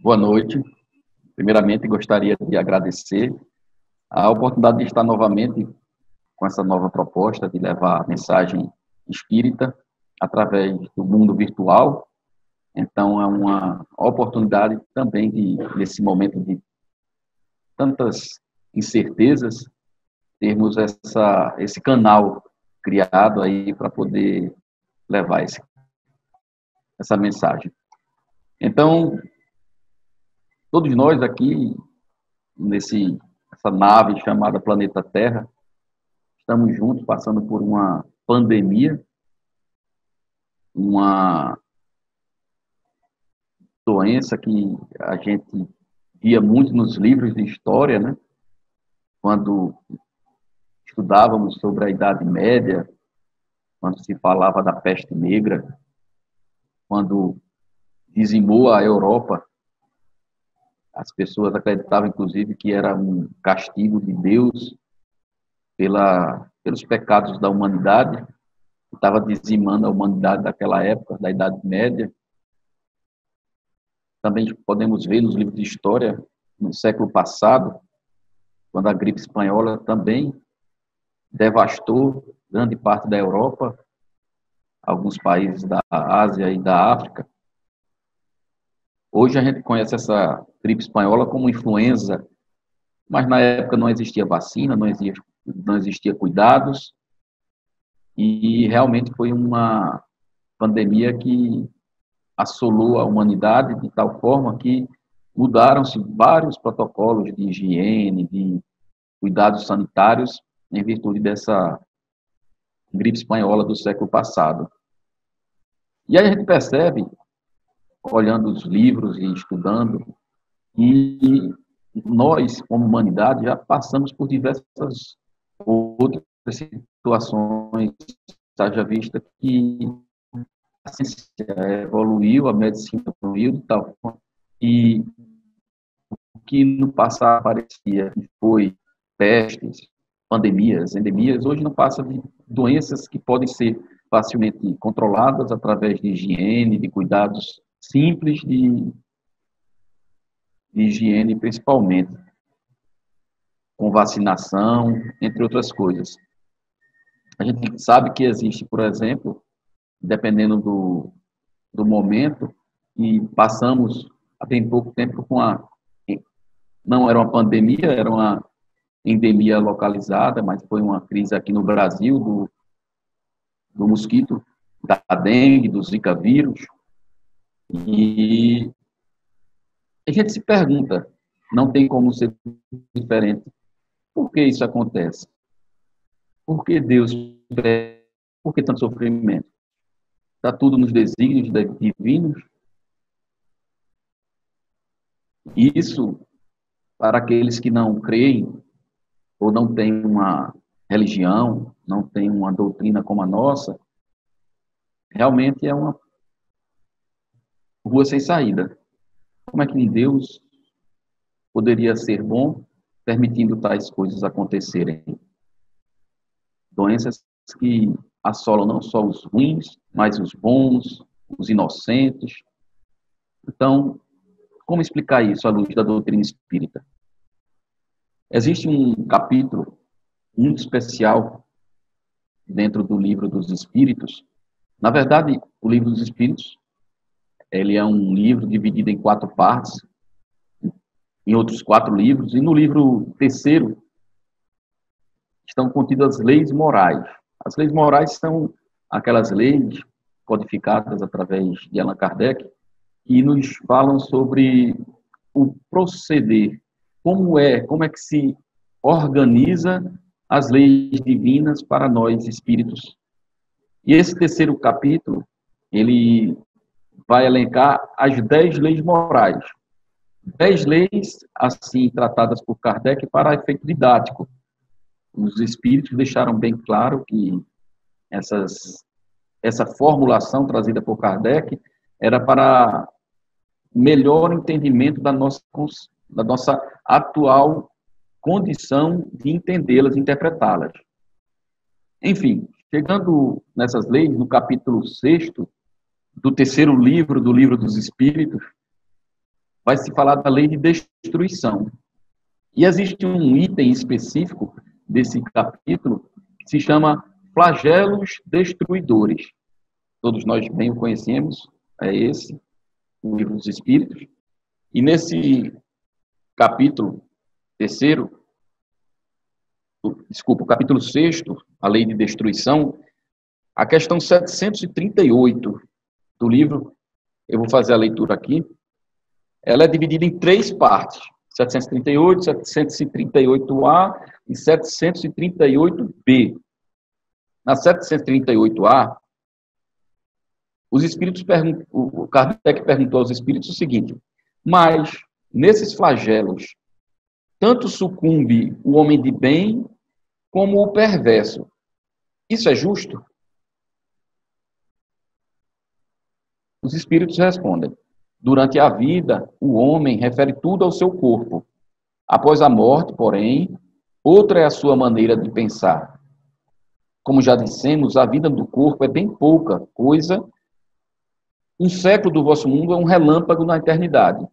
Boa noite. Primeiramente, gostaria de agradecer a oportunidade de estar novamente com essa nova proposta de levar a mensagem espírita através do mundo virtual. Então, é uma oportunidade também de, nesse momento de tantas incertezas, termos esse canal criado aí para poder levar essa mensagem. Então, todos nós aqui, essa nave chamada Planeta Terra, estamos juntos passando por uma pandemia, uma doença que a gente via muito nos livros de história, né? Quando estudávamos sobre a Idade Média, quando se falava da peste negra, quando dizimou a Europa, as pessoas acreditavam, inclusive, que era um castigo de Deus pelos pecados da humanidade, que estava dizimando a humanidade daquela época, da Idade Média. Também podemos ver nos livros de história, no século passado, quando a gripe espanhola também devastou grande parte da Europa, alguns países da Ásia e da África. Hoje a gente conhece essa gripe espanhola como influenza, mas na época não existia vacina, não existia cuidados, e realmente foi uma pandemia que assolou a humanidade de tal forma que mudaram-se vários protocolos de higiene, de cuidados sanitários, em virtude dessa gripe espanhola do século passado. E aí a gente percebe, olhando os livros e estudando, que nós, como humanidade, já passamos por diversas outras situações, haja vista que a ciência evoluiu, a medicina evoluiu de tal forma que o que no passado parecia que foi pestes, pandemias, endemias, hoje não passa de doenças que podem ser facilmente controladas através de higiene, de cuidados simples de higiene, principalmente, com vacinação, entre outras coisas. A gente sabe que existe, por exemplo, dependendo do momento, e passamos há bem pouco tempo não era uma pandemia, era uma endemia localizada, mas foi uma crise aqui no Brasil do mosquito, da dengue, do Zika vírus, e a gente se pergunta, não tem como ser diferente, por que isso acontece? Por que Deus permite? Por que tanto sofrimento? Está tudo nos desígnios divinos? Isso, para aqueles que não creem, ou não têm uma religião, não têm uma doutrina como a nossa, realmente é uma rua sem saída. Como é que um Deus poderia ser bom permitindo tais coisas acontecerem? Doenças que assolam não só os ruins, mas os bons, os inocentes. Então, como explicar isso à luz da doutrina espírita? Existe um capítulo muito especial dentro do Livro dos Espíritos. Na verdade, o Livro dos Espíritos, ele é um livro dividido em 4 partes, em outros 4 livros, e no livro terceiro estão contidas as leis morais. As leis morais são aquelas leis codificadas através de Allan Kardec, que nos falam sobre o proceder, como é que se organiza as leis divinas para nós espíritos. E esse terceiro capítulo, ele vai elencar as 10 leis morais. 10 leis, assim, tratadas por Kardec para efeito didático. Os espíritos deixaram bem claro que essa formulação trazida por Kardec era para melhor entendimento da nossa atual condição de entendê-las, interpretá-las. Enfim, chegando nessas leis, no capítulo 6º do terceiro livro do Livro dos Espíritos, vai se falar da lei de destruição. E existe um item específico desse capítulo que se chama flagelos destruidores. Todos nós bem o conhecemos, é esse, o Livro dos Espíritos. E nesse capítulo terceiro, o capítulo 6º, a lei de destruição, a questão 738 do livro, eu vou fazer a leitura aqui, ela é dividida em 3 partes, 738, 738A e 738B. Na 738A, os espíritos o Kardec perguntou aos espíritos o seguinte: mas nesses flagelos, tanto sucumbe o homem de bem como o perverso. Isso é justo? Os espíritos respondem: durante a vida, o homem refere tudo ao seu corpo. Após a morte, porém, outra é a sua maneira de pensar. Como já dissemos, a vida do corpo é bem pouca coisa. Um século do vosso mundo é um relâmpago na eternidade.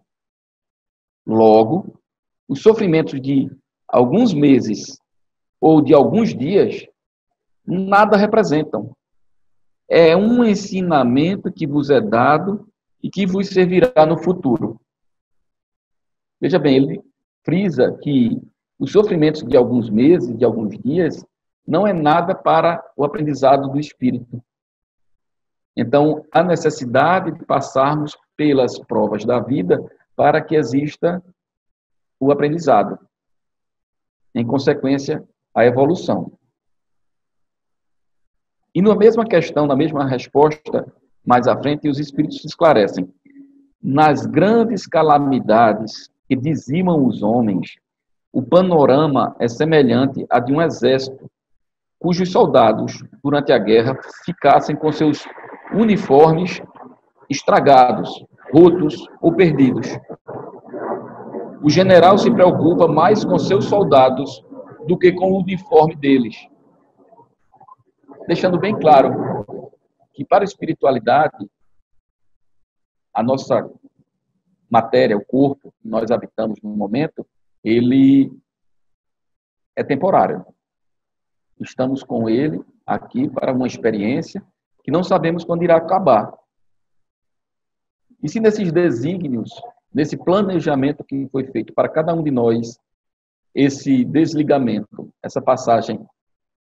Logo, os sofrimentos de alguns meses ou de alguns dias nada representam. É um ensinamento que vos é dado e que vos servirá no futuro. Veja bem, ele frisa que os sofrimentos de alguns meses, de alguns dias, não é nada para o aprendizado do espírito. Então, há necessidade de passarmos pelas provas da vida para que exista o aprendizado. Em consequência, a evolução. E na mesma questão, na mesma resposta, mais à frente, os espíritos se esclarecem. Nas grandes calamidades que dizimam os homens, o panorama é semelhante a de um exército, cujos soldados, durante a guerra, ficassem com seus uniformes estragados, rotos ou perdidos. O general se preocupa mais com seus soldados do que com o uniforme deles. Deixando bem claro que para a espiritualidade, a nossa matéria, o corpo que nós habitamos no momento, ele é temporário. Estamos com ele aqui para uma experiência que não sabemos quando irá acabar. E se nesses desígnios, nesse planejamento que foi feito para cada um de nós, esse desligamento, essa passagem,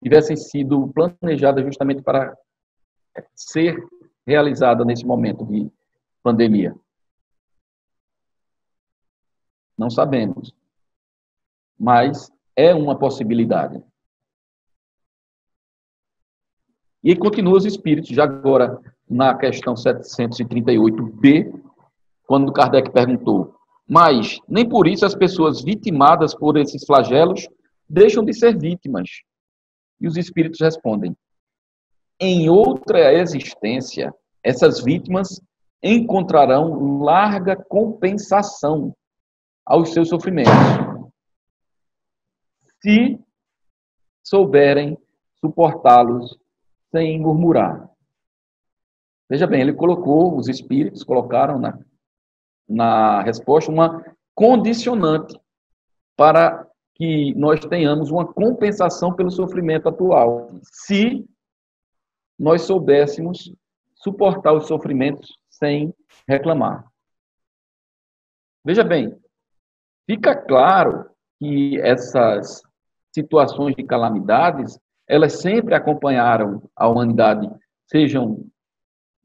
tivessem sido planejadas justamente para ser realizada nesse momento de pandemia? Não sabemos. Mas é uma possibilidade. E continua os espíritos, já agora na questão 738b, quando Kardec perguntou: mas nem por isso as pessoas vitimadas por esses flagelos deixam de ser vítimas. E os espíritos respondem: em outra existência, essas vítimas encontrarão larga compensação aos seus sofrimentos, se souberem suportá-los sem murmurar. Veja bem, ele colocou, os espíritos colocaram na resposta uma condicionante para que nós tenhamos uma compensação pelo sofrimento atual. Se nós soubéssemos suportar os sofrimentos sem reclamar. Veja bem, fica claro que essas situações de calamidades, elas sempre acompanharam a humanidade, sejam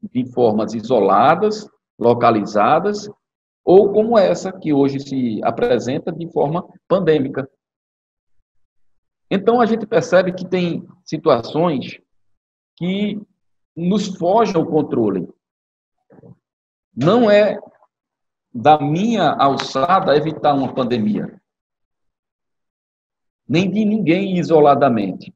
de formas isoladas, localizadas, ou como essa que hoje se apresenta de forma pandêmica. Então, a gente percebe que tem situações que nos fogem ao controle. Não é da minha alçada evitar uma pandemia, nem de ninguém isoladamente.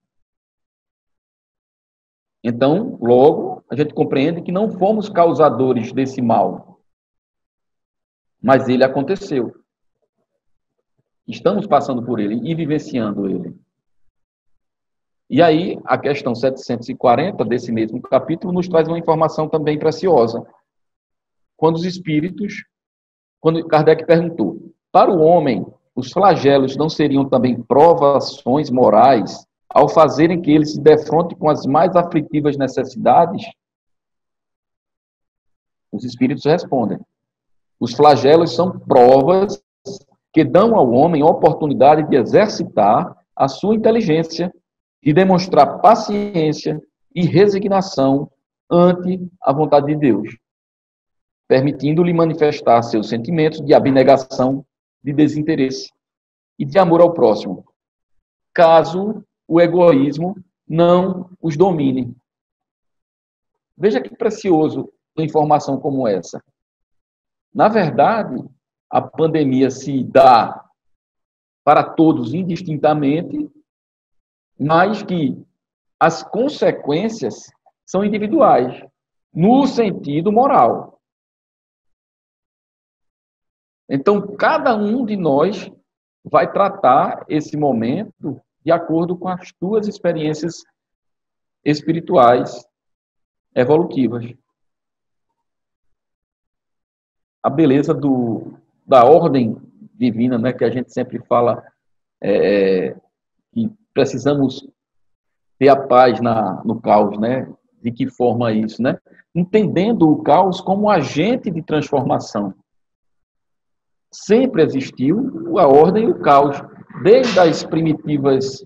Então, logo, a gente compreende que não fomos causadores desse mal, mas ele aconteceu. Estamos passando por ele e vivenciando ele. E aí, a questão 740 desse mesmo capítulo nos traz uma informação também preciosa. Quando os espíritos quando Kardec perguntou, para o homem, os flagelos não seriam também provações morais ao fazerem que ele se defronte com as mais aflitivas necessidades? Os espíritos respondem, os flagelos são provas que dão ao homem a oportunidade de exercitar a sua inteligência, de demonstrar paciência e resignação ante a vontade de Deus, permitindo-lhe manifestar seus sentimentos de abnegação, de desinteresse e de amor ao próximo, caso o egoísmo não os domine. Veja que precioso uma informação como essa. Na verdade, a pandemia se dá para todos indistintamente, mas que as consequências são individuais, no sentido moral. Então, cada um de nós vai tratar esse momento de acordo com as suas experiências espirituais evolutivas. A beleza da ordem divina, né, que a gente sempre fala que precisamos ter a paz no caos, né? De que forma isso, né? Entendendo o caos como agente de transformação. Sempre existiu a ordem e o caos, desde as primitivas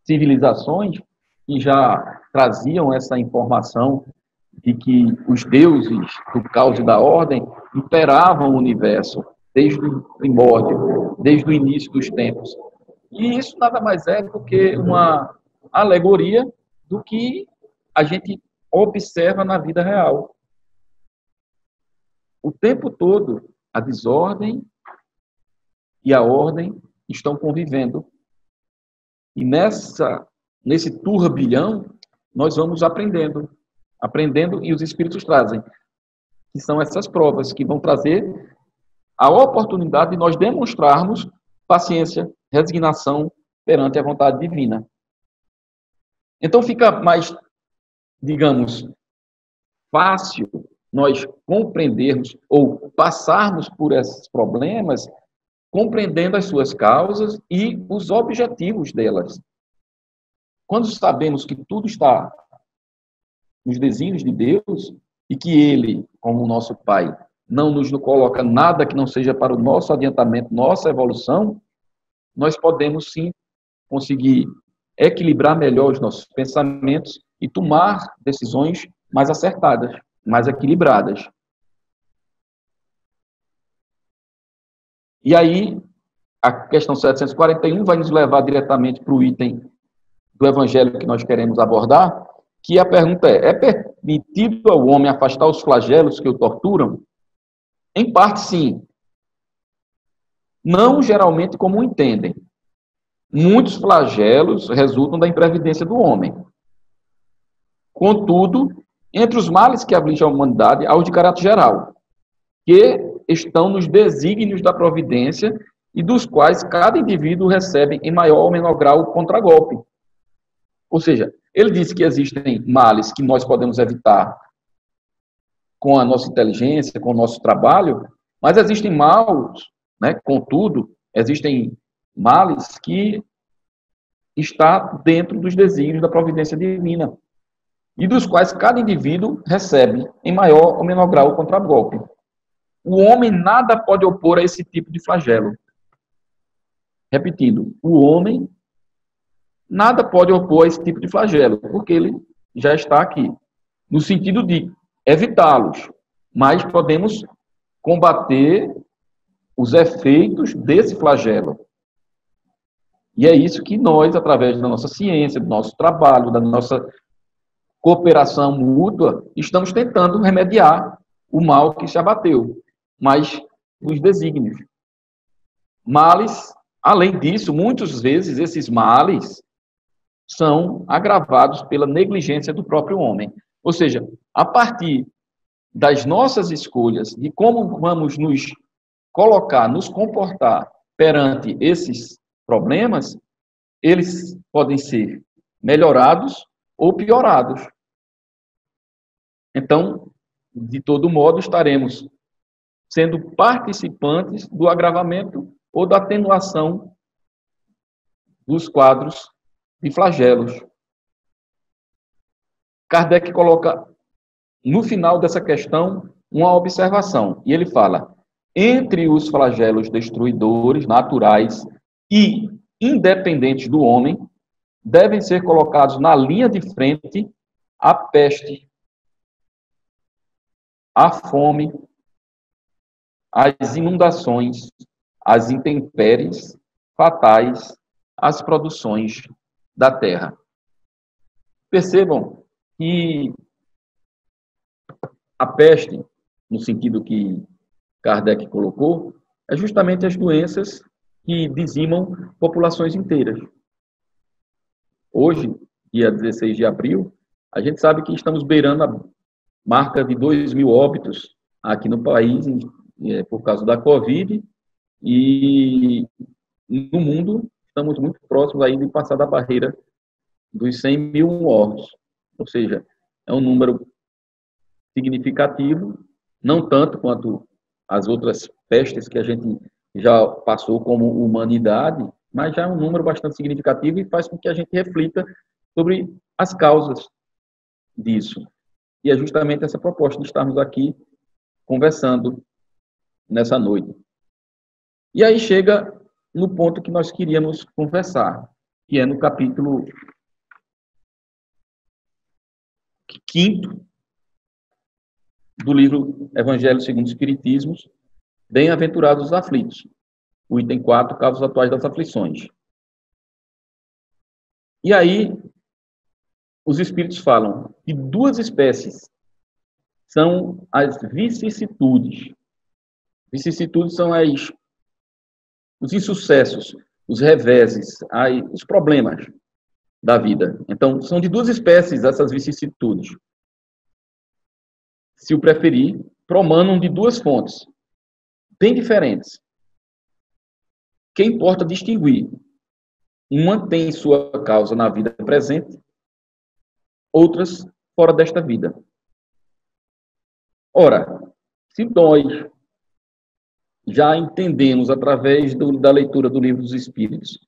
civilizações que já traziam essa informação de que os deuses do caos e da ordem imperavam o universo desde o primórdio, desde o início dos tempos. E isso nada mais é do que uma alegoria do que a gente observa na vida real. O tempo todo, a desordem e a ordem estão convivendo. E nesse turbilhão, nós vamos aprendendo, e os espíritos trazem, que são essas provas que vão trazer a oportunidade de nós demonstrarmos paciência, resignação perante a vontade divina. Então fica mais, digamos, fácil nós compreendermos ou passarmos por esses problemas compreendendo as suas causas e os objetivos delas. Quando sabemos que tudo está nos desígnios de Deus e que Ele, como nosso Pai, não nos coloca nada que não seja para o nosso adiantamento, nossa evolução, nós podemos sim conseguir equilibrar melhor os nossos pensamentos e tomar decisões mais acertadas, mais equilibradas. E aí, a questão 741 vai nos levar diretamente para o item do Evangelho que nós queremos abordar, que a pergunta é permitido ao homem afastar os flagelos que o torturam? Em parte, sim. Não geralmente como entendem. Muitos flagelos resultam da imprevidência do homem. Contudo, entre os males que afligem a humanidade, há os de caráter geral, que estão nos desígnios da providência e dos quais cada indivíduo recebe em maior ou menor grau o contragolpe. Ou seja, ele disse que existem males que nós podemos evitar com a nossa inteligência, com o nosso trabalho, mas existem males, né? Contudo, existem males que está dentro dos desígnios da providência divina e dos quais cada indivíduo recebe em maior ou menor grau o contragolpe. O homem nada pode opor a esse tipo de flagelo. Repetindo, o homem nada pode opor a esse tipo de flagelo, porque ele já está aqui, no sentido de evitá-los, mas podemos combater os efeitos desse flagelo. E é isso que nós, através da nossa ciência, do nosso trabalho, da nossa cooperação mútua, estamos tentando remediar o mal que se abateu, mas os desígnios. Males, além disso, muitas vezes esses males são agravados pela negligência do próprio homem. Ou seja, a partir das nossas escolhas, de como vamos nos colocar, nos comportar perante esses problemas, eles podem ser melhorados ou piorados. Então, de todo modo, estaremos sendo participantes do agravamento ou da atenuação dos quadros de flagelos. Kardec coloca no final dessa questão uma observação, e ele fala: entre os flagelos destruidores naturais e independentes do homem, devem ser colocados na linha de frente a peste, a fome, as inundações, as intempéries fatais, as produções da terra. Percebam que a peste, no sentido que Kardec colocou, é justamente as doenças que dizimam populações inteiras. Hoje, dia 16 de abril, a gente sabe que estamos beirando a marca de 2.000 óbitos aqui no país por causa da Covid, e no mundo estamos muito próximos aí de passar da barreira dos 100.000 mortos. Ou seja, é um número significativo, não tanto quanto as outras pestes que a gente já passou como humanidade, mas já é um número bastante significativo e faz com que a gente reflita sobre as causas disso. E é justamente essa proposta de estarmos aqui conversando nessa noite. E aí chega no ponto que nós queríamos conversar, que é no capítulo 5º do livro Evangelho segundo o Espiritismo, Bem-aventurados os aflitos. O item 4, causas atuais das aflições. E aí, os espíritos falam que duas espécies são as vicissitudes. Vicissitudes são os insucessos, os reveses, os problemas da vida. Então, são de duas espécies essas vicissitudes. Se o preferir, promanam de duas fontes, bem diferentes. Que importa distinguir. Uma tem sua causa na vida presente, outras fora desta vida. Ora, se nós já entendemos através da leitura do Livro dos Espíritos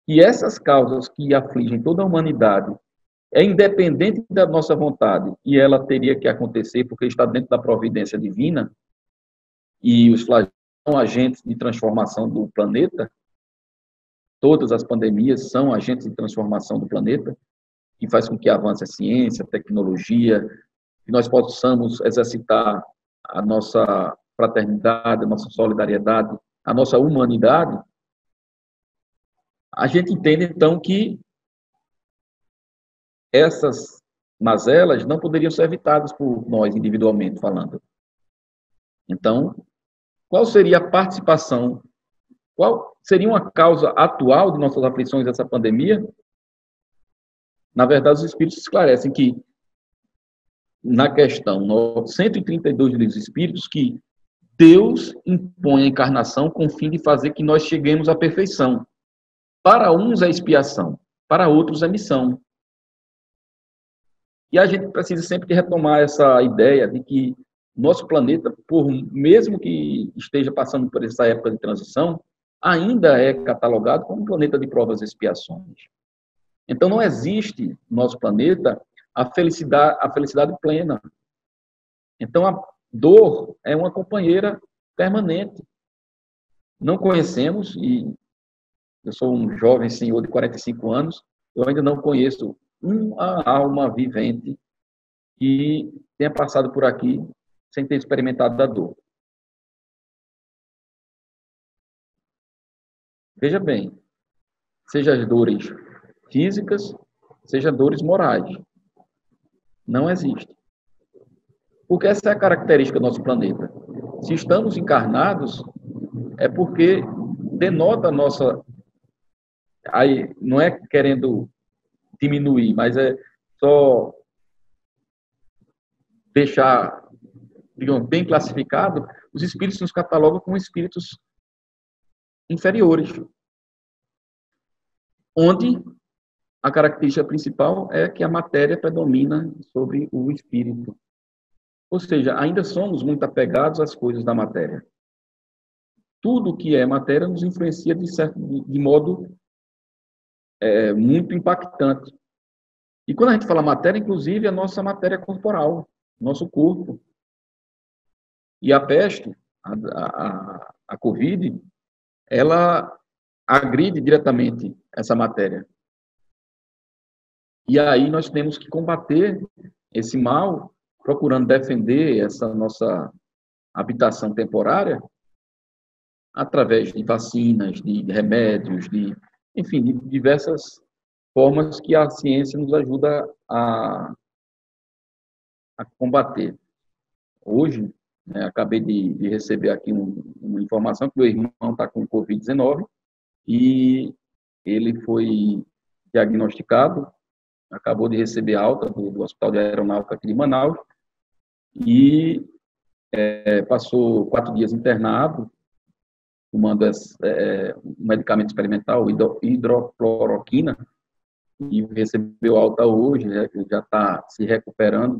que essas causas que afligem toda a humanidade é independente da nossa vontade e ela teria que acontecer porque está dentro da providência divina, e os flagelos são agentes de transformação do planeta, todas as pandemias são agentes de transformação do planeta, que faz com que avance a ciência, a tecnologia, que nós possamos exercitar a nossa fraternidade, a nossa solidariedade, a nossa humanidade. A gente entende, então, que essas mazelas não poderiam ser evitadas por nós, individualmente falando. Então, qual seria a participação, qual seria uma causa atual de nossas aflições dessa pandemia? Na verdade, os Espíritos esclarecem que, na questão 132 dos Espíritos, que Deus impõe a encarnação com o fim de fazer que nós cheguemos à perfeição. Para uns é expiação, para outros é missão. E a gente precisa sempre retomar essa ideia de que nosso planeta, mesmo que esteja passando por essa época de transição, ainda é catalogado como um planeta de provas e expiações. Então, não existe no nosso planeta a felicidade plena. Então, a dor é uma companheira permanente. Não conhecemos, e eu sou um jovem senhor de 45 anos, eu ainda não conheço uma alma vivente que tenha passado por aqui sem ter experimentado da dor. Veja bem, seja as dores físicas, seja dores morais. Não existe. Porque essa é a característica do nosso planeta. Se estamos encarnados, é porque denota a nossa... Aí, não é querendo diminuir, mas é só deixar, digamos, bem classificado, os espíritos nos catalogam como espíritos inferiores, onde a característica principal é que a matéria predomina sobre o espírito. Ou seja, ainda somos muito apegados às coisas da matéria. Tudo que é matéria nos influencia de modo muito impactante. E quando a gente fala matéria, inclusive, a nossa matéria corporal, nosso corpo. E a peste, a Covid, ela agride diretamente essa matéria. E aí nós temos que combater esse mal, procurando defender essa nossa habitação temporária através de vacinas, de remédios, enfim, de diversas formas que a ciência nos ajuda a combater. Hoje, né, acabei de receber aqui uma informação que meu irmão está com Covid-19 e ele foi diagnosticado, acabou de receber alta do Hospital de Aeronáutica aqui de Manaus e passou 4 dias internado, tomando um medicamento experimental, hidrocloroquina, e recebeu alta hoje, já está se recuperando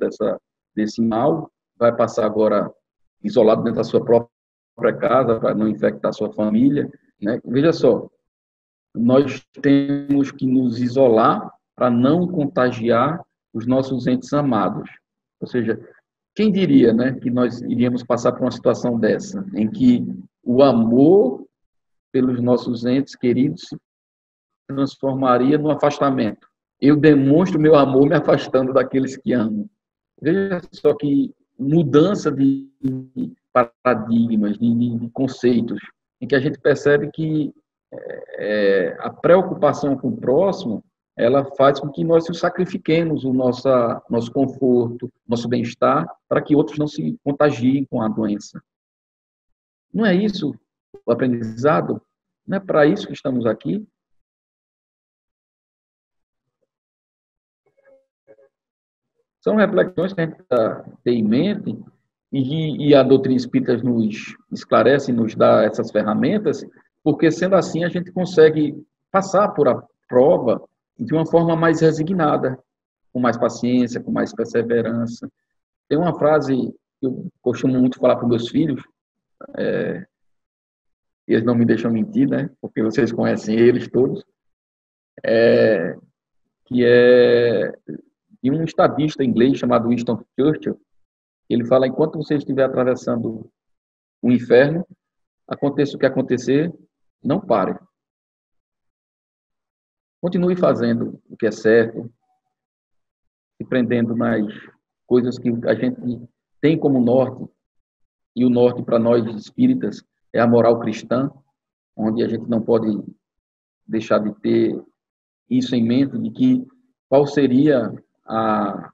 desse mal, vai passar agora isolado dentro da sua própria casa, para não infectar a sua família, né? Veja só, nós temos que nos isolar para não contagiar os nossos entes amados. Ou seja, quem diria, né, que nós iríamos passar por uma situação dessa, em que o amor pelos nossos entes queridos se transformaria no afastamento. Eu demonstro meu amor me afastando daqueles que amo. Veja só que mudança de paradigmas, de conceitos, em que a gente percebe que a preocupação com o próximo, ela faz com que nós sacrifiquemos o nosso conforto, nosso bem-estar, para que outros não se contagiem com a doença. Não é isso o aprendizado? Não é para isso que estamos aqui? São reflexões que a gente tem em mente e a doutrina espírita nos esclarece, nos dá essas ferramentas, porque sendo assim a gente consegue passar por a prova de uma forma mais resignada, com mais paciência, com mais perseverança. Tem uma frase que eu costumo muito falar para os meus filhos, eles não me deixam mentir, né? Porque vocês conhecem eles todos, que é de um estadista inglês chamado Winston Churchill. Ele fala: enquanto você estiver atravessando o inferno, aconteça o que acontecer, não pare. Continue fazendo o que é certo, se prendendo nas coisas que a gente tem como norte, e o norte para nós espíritas é a moral cristã, onde a gente não pode deixar de ter isso em mente, de que qual seria a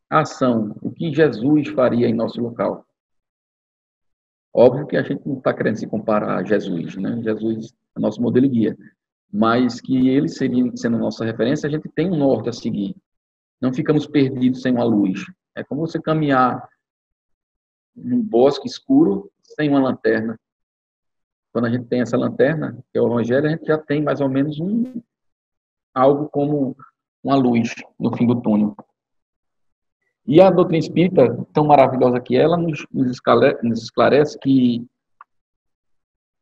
ação, o que Jesus faria em nosso local. Óbvio que a gente não está querendo se comparar a Jesus, né? Jesus é nosso modelo e guia, mas que ele seria, sendo nossa referência, a gente tem um norte a seguir. Não ficamos perdidos sem uma luz. É como você caminhar num bosque escuro sem uma lanterna. Quando a gente tem essa lanterna, que é o Evangelho, a gente já tem mais ou menos algo como uma luz no fim do túnel. E a doutrina espírita, tão maravilhosa que ela, nos esclarece que,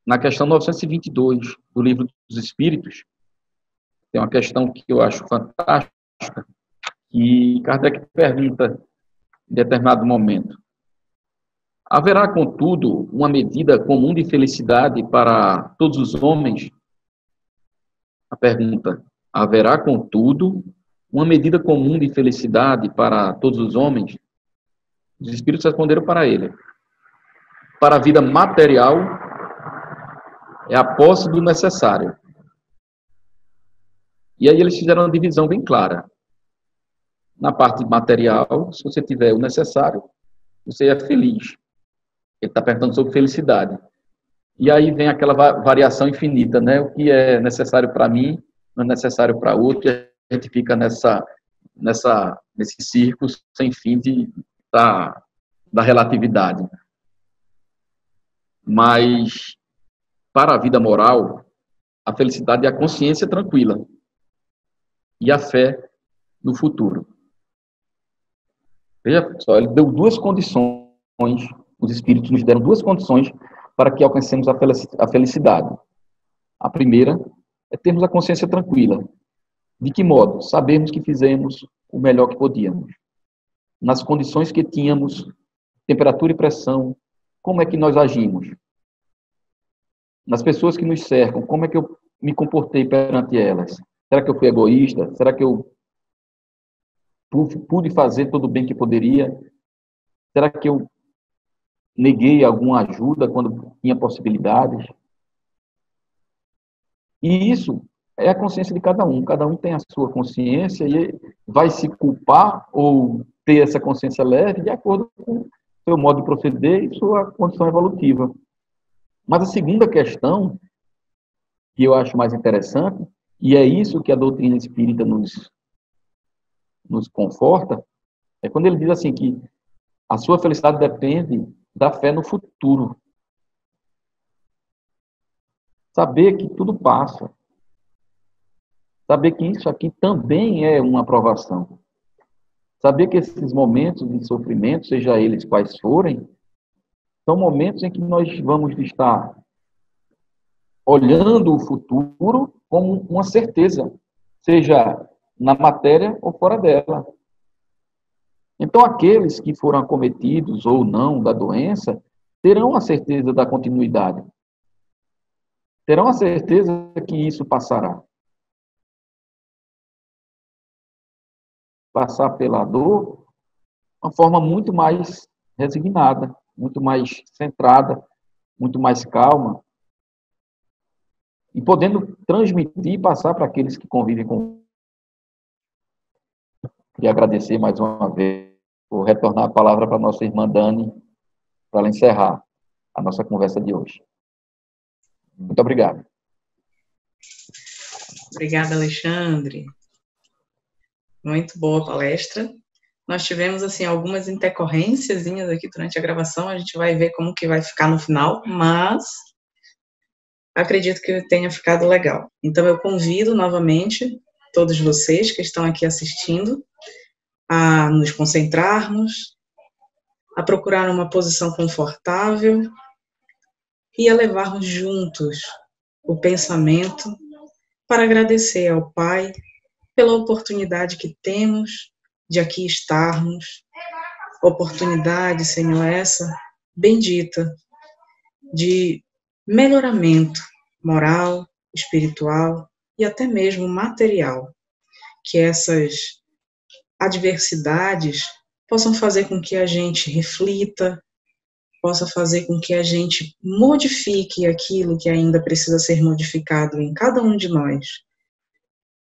na questão 922 do Livro dos Espíritos, tem uma questão que eu acho fantástica, que Kardec pergunta em determinado momento: haverá, contudo, uma medida comum de felicidade para todos os homens? A pergunta: haverá, contudo, uma medida comum de felicidade para todos os homens? Os espíritos responderam para ele: para a vida material é a posse do necessário. E aí eles fizeram uma divisão bem clara. Na parte material, se você tiver o necessário, você é feliz. Ele está perguntando sobre felicidade. E aí vem aquela variação infinita, né? O que é necessário para mim não é necessário para outro, e a gente fica nesse círculo sem fim da relatividade. Mas, para a vida moral, a felicidade é a consciência tranquila e a fé no futuro. Veja só, ele deu duas condições, os espíritos nos deram duas condições para que alcancemos a felicidade. A primeira é termos a consciência tranquila. De que modo? Sabermos que fizemos o melhor que podíamos. Nas condições que tínhamos, temperatura e pressão, como é que nós agimos? Nas pessoas que nos cercam, como é que eu me comportei perante elas? Será que eu fui egoísta? Será que eu pude fazer todo o bem que poderia? Será que eu neguei alguma ajuda quando tinha possibilidades? E isso é a consciência de cada um tem a sua consciência e vai se culpar ou ter essa consciência leve de acordo com o seu modo de proceder e sua condição evolutiva. Mas a segunda questão, que eu acho mais interessante, e é isso que a doutrina espírita nos conforta, é quando ele diz assim que a sua felicidade depende da fé no futuro. Saber que tudo passa. Saber que isso aqui também é uma aprovação. Saber que esses momentos de sofrimento, seja eles quais forem, são momentos em que nós vamos estar olhando o futuro como uma certeza, seja na matéria ou fora dela. Então, aqueles que foram acometidos ou não da doença terão a certeza da continuidade. Terão a certeza que isso passará. Passar pela dor, uma forma muito mais resignada, muito mais centrada, muito mais calma, e podendo transmitir e passar para aqueles que convivem com. Queria agradecer mais uma vez, vou retornar a palavra para a nossa irmã Dani, para ela encerrar a nossa conversa de hoje. Muito obrigado. Obrigada, Alexandre. Muito boa palestra. Nós tivemos, assim, algumas intercorrências aqui durante a gravação, a gente vai ver como que vai ficar no final, mas acredito que tenha ficado legal. Então, eu convido novamente todos vocês que estão aqui assistindo a nos concentrarmos, a procurar uma posição confortável e a levarmos juntos o pensamento para agradecer ao Pai pela oportunidade que temos de aqui estarmos, oportunidade, Senhor, essa bendita de melhoramento moral, espiritual e até mesmo material, que essas adversidades possam fazer com que a gente reflita, possa fazer com que a gente modifique aquilo que ainda precisa ser modificado em cada um de nós.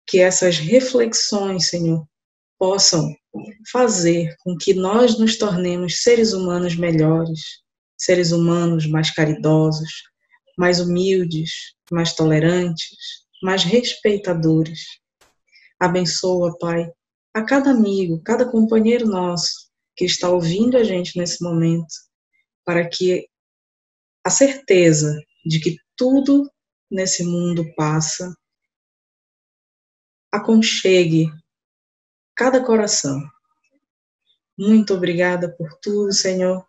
Que essas reflexões, Senhor, possam fazer com que nós nos tornemos seres humanos melhores, seres humanos mais caridosos, mais humildes, mais tolerantes, mais respeitadores. Abençoa, Pai, a cada amigo, cada companheiro nosso que está ouvindo a gente nesse momento, para que a certeza de que tudo nesse mundo passa aconchegue cada coração. Muito obrigada por tudo, Senhor,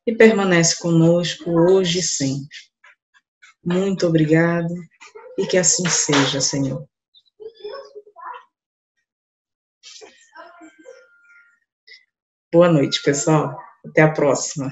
e permanece conosco hoje e sempre. Muito obrigada e que assim seja, Senhor. Boa noite, pessoal. Até a próxima.